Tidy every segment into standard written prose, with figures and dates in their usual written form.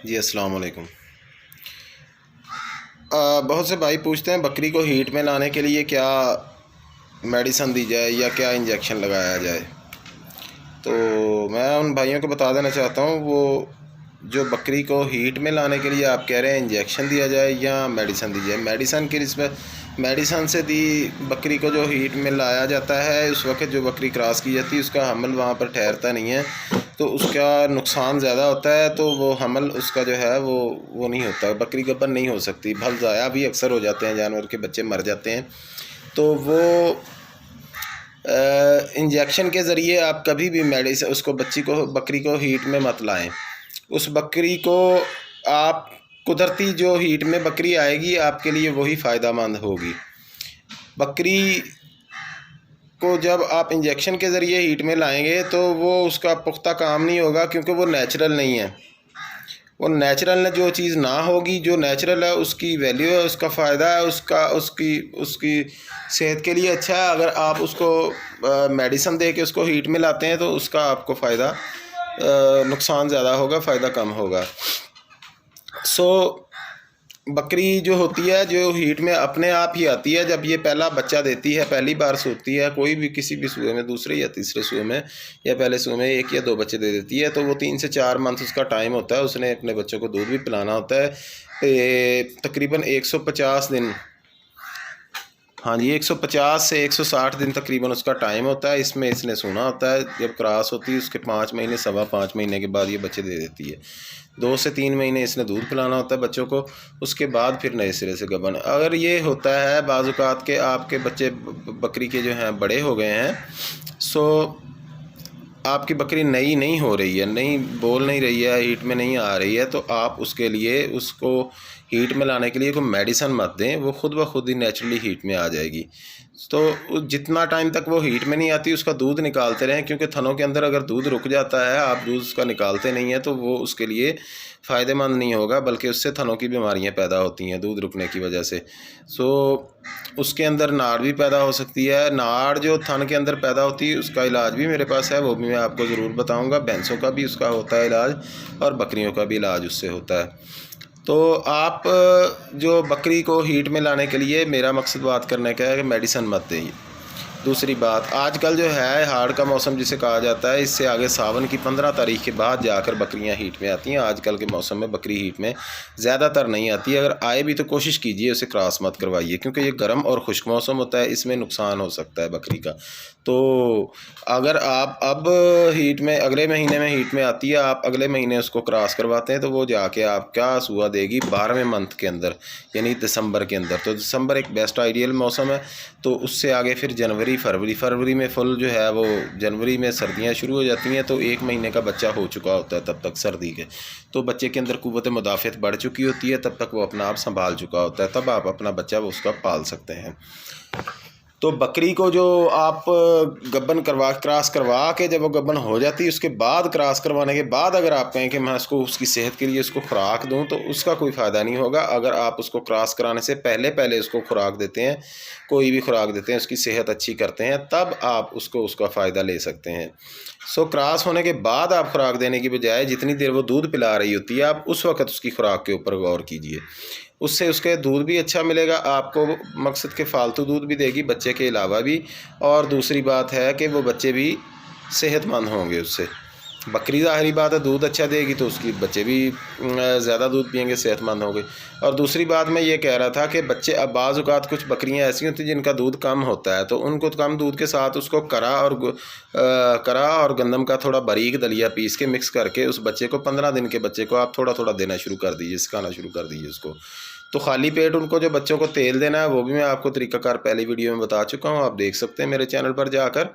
जी अस्सलाम वालेकुम। बहुत से भाई पूछते हैं बकरी को हीट में लाने के लिए क्या मेडिसन दी जाए या क्या इंजेक्शन लगाया जाए। तो मैं उन भाइयों को बता देना चाहता हूँ, वो जो बकरी को हीट में लाने के लिए आप कह रहे हैं इंजेक्शन दिया जाए या मेडिसन दी जाए। मेडिसन की रिस्पेक्ट, मेडिसन से दी बकरी को जो हीट में लाया जाता है, उस वक्त जो बकरी क्रॉस की जाती है उसका हमल वहाँ पर ठहरता नहीं है, तो उसका नुकसान ज़्यादा होता है। तो वो हमल उसका जो है वो नहीं होता, बकरी गब्बर नहीं हो सकती, भल ज़ाया भी अक्सर हो जाते हैं, जानवर के बच्चे मर जाते हैं। तो वो इंजेक्शन के ज़रिए आप कभी भी मेडिसिन उसको बकरी को हीट में मत लाएं। उस बकरी को आप कुदरती जो हीट में बकरी आएगी आपके लिए वही फ़ायदेमंद होगी। बकरी को जब आप इंजेक्शन के ज़रिए हीट में लाएंगे तो वो उसका पुख्ता काम नहीं होगा, क्योंकि वो नेचुरल नहीं है। वो नेचुरल जो चीज़ ना होगी, जो नेचुरल है उसकी वैल्यू है, उसका फ़ायदा है, उसका उसकी उसकी सेहत के लिए अच्छा है। अगर आप उसको मेडिसिन दे के उसको हीट में लाते हैं तो उसका आपको फ़ायदा नुकसान ज़्यादा होगा, फ़ायदा कम होगा। सो बकरी जो होती है, जो हीट में अपने आप ही आती है जब ये पहला बच्चा देती है, पहली बार सोती है, कोई भी किसी भी सूए में, दूसरे या तीसरे सूए में या पहले सूए में 1 या 2 बच्चे दे देती है, तो वो 3 से 4 मंथ उसका टाइम होता है। उसने अपने बच्चों को दूध भी पिलाना होता है। तकरीबन 150 दिन, हाँ जी, 150 से 160 दिन तकरीबन उसका टाइम होता है। इसमें इसने सोना होता है। जब क्रॉस होती है उसके 5 महीने, 5.25 महीने के बाद ये बच्चे दे देती है। 2 से 3 महीने इसने दूध पिलाना होता है बच्चों को, उसके बाद फिर नए सिरे से गबन। अगर ये होता है बाज़-औक़ात के आपके बच्चे बकरी के जो हैं बड़े हो गए हैं, सो आपकी बकरी नई नहीं हो रही है, नई बोल नहीं रही है, हीट में नहीं आ रही है, तो आप उसके लिए उसको हीट में लाने के लिए कोई मेडिसन मत दें, वो खुद ब खुद ही नेचुरली हीट में आ जाएगी। तो जितना टाइम तक वो हीट में नहीं आती उसका दूध निकालते रहें, क्योंकि थनों के अंदर अगर दूध रुक जाता है, आप दूध उसका निकालते नहीं हैं, तो वो उसके लिए फ़ायदेमंद नहीं होगा, बल्कि उससे थनों की बीमारियां पैदा होती हैं दूध रुकने की वजह से। सो उसके अंदर नाड़ भी पैदा हो सकती है। नाड़ जो थन के अंदर पैदा होती है उसका इलाज भी मेरे पास है, वो भी मैं आपको ज़रूर बताऊंगा। भैंसों का भी उसका होता है इलाज और बकरियों का भी इलाज उससे होता है। तो आप जो बकरी को हीट में लाने के लिए, मेरा मकसद बात करने का है कि मेडिसन मत दें। दूसरी बात, आजकल जो है हाड़ का मौसम जिसे कहा जाता है, इससे आगे सावन की 15 तारीख के बाद जाकर बकरियां हीट में आती हैं। आजकल के मौसम में बकरी हीट में ज़्यादातर नहीं आती है। अगर आए भी तो कोशिश कीजिए उसे क्रॉस मत करवाइए, क्योंकि ये गर्म और खुश्क मौसम होता है, इसमें नुकसान हो सकता है बकरी का। तो अगर आप अब हीट में अगले महीने में हीट में आती है, आप अगले महीने उसको क्रॉस करवाते हैं, तो वो जाके आप क्या सूआ देगी 12वें मंथ के अंदर, यानी दिसंबर के अंदर। तो दिसंबर एक बेस्ट आइडियल मौसम है। तो उससे आगे फिर जनवरी, फरवरी में फुल जो है वो, जनवरी में सर्दियां शुरू हो जाती हैं, तो 1 महीने का बच्चा हो चुका होता है तब तक सर्दी के, तो बच्चे के अंदर कुव्वत मुदाफ़त बढ़ चुकी होती है, तब तक वो अपना आप संभाल चुका होता है, तब आप अपना बच्चा वो उसका पाल सकते हैं। तो बकरी को जो आप गब्बन क्रॉस करवा के जब वो गब्बन हो जाती है, उसके बाद क्रॉस करवाने के बाद अगर आप कहें कि मैं उसको उसकी सेहत के लिए उसको खुराक दूं, तो उसका कोई फ़ायदा नहीं होगा। अगर आप उसको क्रॉस कराने से पहले उसको खुराक देते हैं, कोई भी खुराक देते हैं, उसकी सेहत अच्छी करते हैं, तब आप उसको उसका फ़ायदा ले सकते हैं। सो क्रॉस होने के बाद आप खुराक देने की बजाय जितनी देर वो दूध पिला रही होती है, आप उस वक्त उसकी खुराक के ऊपर गौर कीजिए। उससे उसके दूध भी अच्छा मिलेगा आपको, मकसद के फालतू दूध भी देगी बच्चे के अलावा भी। और दूसरी बात है कि वो बच्चे भी सेहतमंद होंगे उससे। बकरी ज़ाहिरी बात है दूध अच्छा देगी, तो उसकी बच्चे भी ज़्यादा दूध पियेंगे, सेहतमंद होंगे। और दूसरी बात मैं ये कह रहा था कि बच्चे, अब बाज़ औक़ात कुछ बकरियां ऐसी होती हैं जिनका दूध कम होता है, तो उनको कम दूध के साथ उसको करा और गंदम का थोड़ा बारीक दलिया पीस के मिक्स करके उस बच्चे को, 15 दिन के बच्चे को आप थोड़ा थोड़ा देना शुरू कर दीजिए, सिखाना शुरू कर दीजिए उसको। तो खाली पेट उनको जो बच्चों को तेल देना है, वो भी मैं आपको तरीक़ाकार पहली वीडियो में बता चुका हूँ, आप देख सकते हैं मेरे चैनल पर जाकर।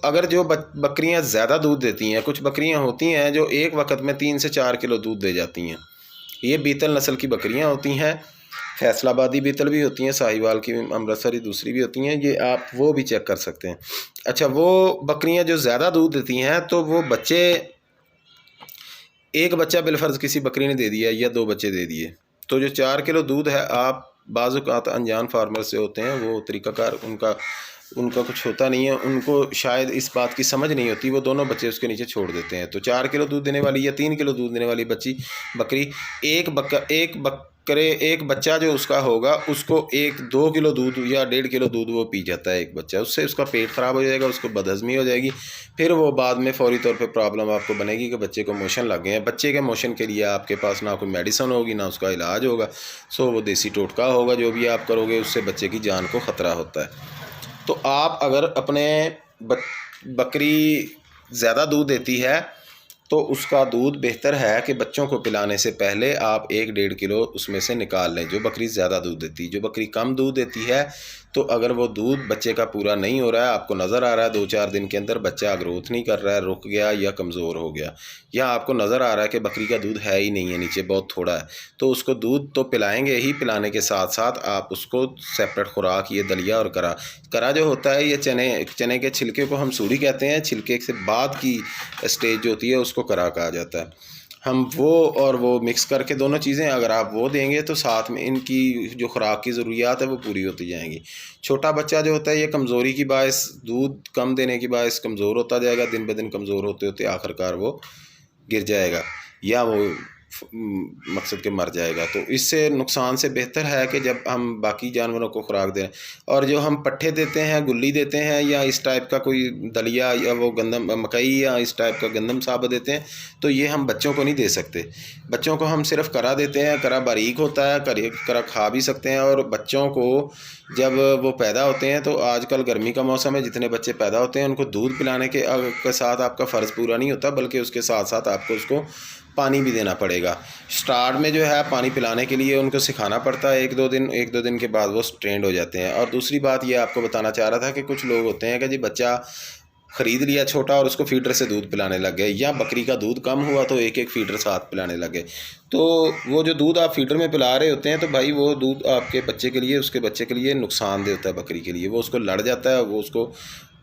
अगर जो बकरियां ज़्यादा दूध देती हैं, कुछ बकरियां होती हैं जो एक वक्त में 3 से 4 किलो दूध दे जाती हैं, ये बीतल नस्ल की बकरियां होती हैं। फैसलाबादी बीतल भी होती हैं, साहिवाल की, अमृतसरी दूसरी भी होती हैं, ये आप वो भी चेक कर सकते हैं। अच्छा, वो बकरियां जो ज़्यादा दूध देती हैं, तो वो बच्चे, एक बच्चा बिलफर्ज किसी बकरी ने दे दिया या 2 बच्चे दे दिए, तो जो 4 किलो दूध है, आप बाज़ औक़ात अनजान फार्मर से होते हैं, वो तरीक़ाकार उनका उनका कुछ होता नहीं है, उनको शायद इस बात की समझ नहीं होती, वो दोनों बच्चे उसके नीचे छोड़ देते हैं। तो 4 किलो दूध देने वाली या 3 किलो दूध देने वाली बकरी एक बच्चा जो उसका होगा उसको 1-2 किलो दूध या 1.5 किलो दूध वो पी जाता है एक बच्चा, उससे उसका पेट ख़राब हो जाएगा, उसको बदहज़मी हो जाएगी, फिर वो बाद में फ़ौरी तौर पे प्रॉब्लम आपको बनेगी कि बच्चे को मोशन लग गए हैं। बच्चे के मोशन के लिए आपके पास ना कोई मेडिसिन होगी ना उसका इलाज होगा, सो वो देसी टोटका होगा जो भी आप करोगे, उससे बच्चे की जान को ख़तरा होता है। तो आप अगर अपने बकरी ज़्यादा दूध देती है तो उसका दूध बेहतर है कि बच्चों को पिलाने से पहले आप 1-1.5 किलो उसमें से निकाल लें, जो बकरी ज़्यादा दूध देती है। जो बकरी कम दूध देती है तो अगर वो दूध बच्चे का पूरा नहीं हो रहा है, आपको नज़र आ रहा है 2-4 दिन के अंदर बच्चा ग्रोथ नहीं कर रहा है, रुक गया या कमज़ोर हो गया, या आपको नज़र आ रहा है कि बकरी का दूध है ही नहीं है, नीचे बहुत थोड़ा है, तो उसको दूध तो पिलाएंगे ही, पिलाने के साथ साथ आप उसको सेपरेट खुराक, ये दलिया और करा जो होता है, ये चने के छिलके को हम सूढ़ी कहते हैं, छिलके से बाद की स्टेज जो होती है उसको करा कहा जाता है। हम वो मिक्स करके दोनों चीज़ें अगर आप वो देंगे तो साथ में इनकी जो खुराक की ज़रूरियात है वो पूरी होती जाएंगी। छोटा बच्चा जो होता है ये कमज़ोरी की बायस, दूध कम देने की बायस कमज़ोर होता जाएगा, दिन ब दिन कमज़ोर होते होते आखिरकार वो गिर जाएगा या वो मकसद के मर जाएगा। तो इससे नुकसान से बेहतर है कि जब हम बाकी जानवरों को खुराक दें, और जो हम पट्ठे देते हैं, गुल्ली देते हैं या इस टाइप का कोई दलिया या वो गंदम मकई या इस टाइप का गंदम साबुत देते हैं, तो ये हम बच्चों को नहीं दे सकते। बच्चों को हम सिर्फ करा देते हैं, करा बारीक होता है, करा खा भी सकते हैं। और बच्चों को जब वो पैदा होते हैं, तो आजकल गर्मी का मौसम है, जितने बच्चे पैदा होते हैं उनको दूध पिलाने के साथ आपका फ़र्ज़ पूरा नहीं होता, बल्कि उसके साथ साथ आपको उसको पानी भी देना पड़ेगा। स्टार्ट में जो है पानी पिलाने के लिए उनको सिखाना पड़ता है, 1-2 दिन के बाद वो ट्रेंड हो जाते हैं। और दूसरी बात ये आपको बताना चाह रहा था कि कुछ लोग होते हैं कि जी बच्चा ख़रीद लिया छोटा और उसको फीडर से दूध पिलाने लग गए, या बकरी का दूध कम हुआ तो एक फीडर साथ पिलाने लग गए। तो वो जो दूध आप फीडर में पिला रहे होते हैं, तो भाई वो दूध आपके बच्चे के लिए, उसके बच्चे के लिए नुकसानदेह होता है। बकरी के लिए वो उसको लड़ जाता है, वो उसको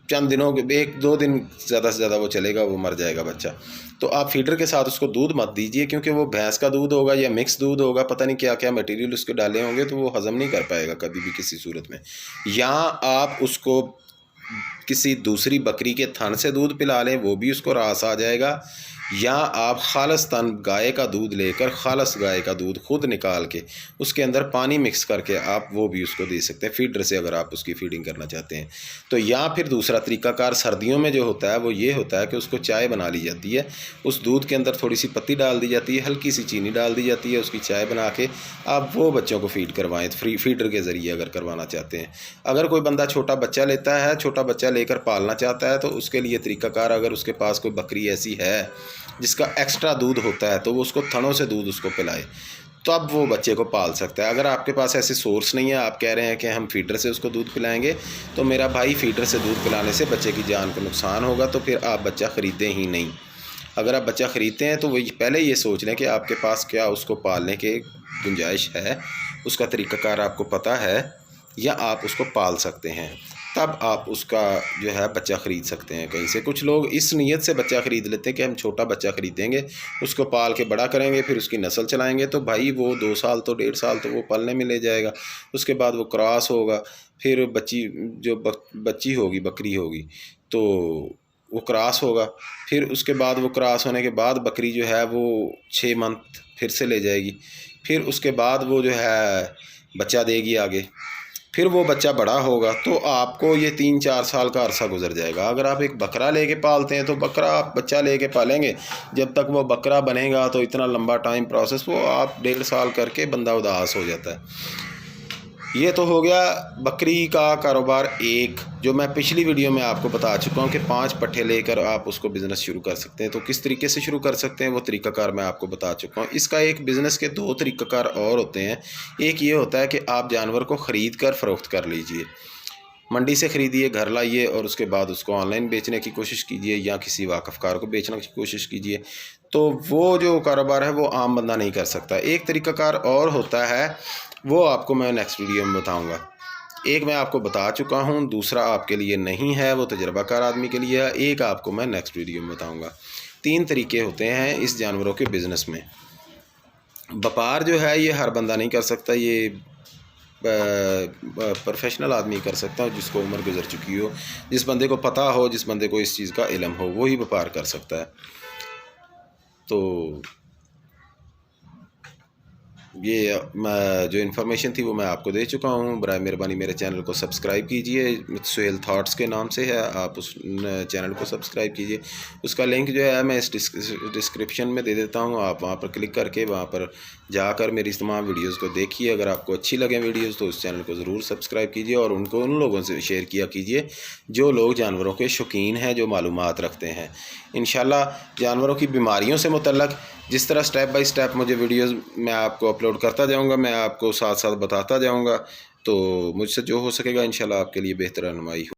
चंद दिनों के 1-2 दिन ज़्यादा से ज़्यादा वो चलेगा, वो मर जाएगा बच्चा। तो आप फीडर के साथ उसको दूध मत दीजिए, क्योंकि वो भैंस का दूध होगा या मिक्स दूध होगा, पता नहीं क्या क्या मटेरियल उसके डाले होंगे, तो वो हज़म नहीं कर पाएगा कभी भी किसी सूरत में। या आप उसको किसी दूसरी बकरी के थन से दूध पिला लें, वो भी उसको रास आ जाएगा। या आप खालिस्तान गाय का दूध लेकर, खालिस गाय का दूध खुद निकाल के उसके अंदर पानी मिक्स करके आप वो भी उसको दे सकते हैं फीडर से, अगर आप उसकी फीडिंग करना चाहते हैं तो। या फिर दूसरा तरीक़ाकार सर्दियों में जो होता है वो ये होता है कि उसको चाय बना ली जाती है, उस दूध के अंदर थोड़ी सी पत्ती डाल दी जाती है, हल्की सी चीनी डाल दी जाती है, उसकी चाय बना के आप वो बच्चों को फीड करवाएँ, फीडर के ज़रिए अगर करवाना चाहते हैं। अगर कोई बंदा छोटा बच्चा लेता है, छोटा बच्चा लेकर पालना चाहता है, तो उसके लिए तरीक़ाकार, अगर उसके पास कोई बकरी ऐसी है जिसका एक्स्ट्रा दूध होता है, तो वो उसको थनों से दूध उसको पिलाए, तो अब वो बच्चे को पाल सकता है। अगर आपके पास ऐसे सोर्स नहीं है, आप कह रहे हैं कि हम फीडर से उसको दूध पिलाएंगे, तो मेरा भाई फीडर से दूध पिलाने से बच्चे की जान को नुकसान होगा, तो फिर आप बच्चा ख़रीदें ही नहीं। अगर आप बच्चा ख़रीदते हैं तो वो पहले ये सोच लें कि आपके पास क्या उसको पालने के गुंजाइश है, उसका तरीक़ाकार आपको पता है, या आप उसको पाल सकते हैं, तब आप उसका जो है बच्चा ख़रीद सकते हैं कहीं से। कुछ लोग इस नीयत से बच्चा ख़रीद लेते हैं कि हम छोटा बच्चा ख़रीदेंगे, उसको पाल के बड़ा करेंगे, फिर उसकी नस्ल चलाएंगे, तो भाई वो 2 साल तो 1.5 साल तो वो पलने में ले जाएगा, उसके बाद वो क्रॉस होगा, फिर बच्ची होगी, बकरी होगी, तो वो क्रॉस होगा, फिर उसके बाद वो क्रॉस होने के बाद बकरी जो है वो 6 मंथ फिर से ले जाएगी, फिर उसके बाद वो जो है बच्चा देगी आगे, फिर वो बच्चा बड़ा होगा, तो आपको ये 3-4 साल का अरसा गुजर जाएगा। अगर आप एक बकरा लेके पालते हैं तो बकरा आप बच्चा लेके पालेंगे, जब तक वो बकरा बनेगा तो इतना लंबा टाइम प्रोसेस, वो आप 1.5 साल करके बंदा उदास हो जाता है। ये तो हो गया बकरी का कारोबार एक, जो मैं पिछली वीडियो में आपको बता चुका हूँ कि 5 पट्ठे लेकर आप उसको बिज़नेस शुरू कर सकते हैं। तो किस तरीके से शुरू कर सकते हैं वो तरीक़ाकार मैं आपको बता चुका हूँ। इसका एक बिज़नेस के 2 तरीक़ाकार और होते हैं। एक ये होता है कि आप जानवर को ख़रीद कर फ़रोख्त कर लीजिए, मंडी से ख़रीदिए, घर लाइए और उसके बाद उसको ऑनलाइन बेचने की कोशिश कीजिए या किसी वाक़फ़कार को बेचने की कोशिश कीजिए। तो वो जो कारोबार है वो आम बंदा नहीं कर सकता। एक तरीक़ाकार और होता है, वो आपको मैं नेक्स्ट वीडियो में बताऊंगा। एक मैं आपको बता चुका हूं, दूसरा आपके लिए नहीं है, वो तजर्बाकार आदमी के लिए है। एक आपको मैं नेक्स्ट वीडियो में बताऊंगा। 3 तरीके होते हैं इस जानवरों के बिज़नेस में। व्यापार जो है ये हर बंदा नहीं कर सकता, ये प्रोफेशनल आदमी कर सकता है, जिसको उम्र गुजर चुकी हो, जिस बंदे को पता हो, जिस बंदे को इस चीज़ का इल्म हो, वही व्यापार कर सकता है। तो ये जो इन्फॉर्मेशन थी वो मैं आपको दे चुका हूँ। बराए मेहरबानी मेरे चैनल को सब्सक्राइब कीजिए, सुहेल थॉट्स के नाम से है, आप उस चैनल को सब्सक्राइब कीजिए। उसका लिंक जो है मैं इस डिस्क्रिप्शन में दे देता हूँ, आप वहाँ पर क्लिक करके वहाँ पर जाकर मेरी तमाम वीडियोज़ को देखिए। अगर आपको अच्छी लगे वीडियोज़ तो उस चैनल को ज़रूर सब्सक्राइब कीजिए और उनको उन लोगों से शेयर किया कीजिए जो लोग जानवरों के शौकीन हैं, जो मालूमात रखते हैं। इंशाल्लाह जानवरों की बीमारियों से मुतल्लक़ जिस तरह स्टेप बाय स्टेप मुझे वीडियोज़ मैं आपको अपलोड करता जाऊंगा, मैं आपको साथ साथ बताता जाऊंगा। तो मुझसे जो हो सकेगा इंशाल्लाह आपके लिए बेहतर रहनुमाई हो।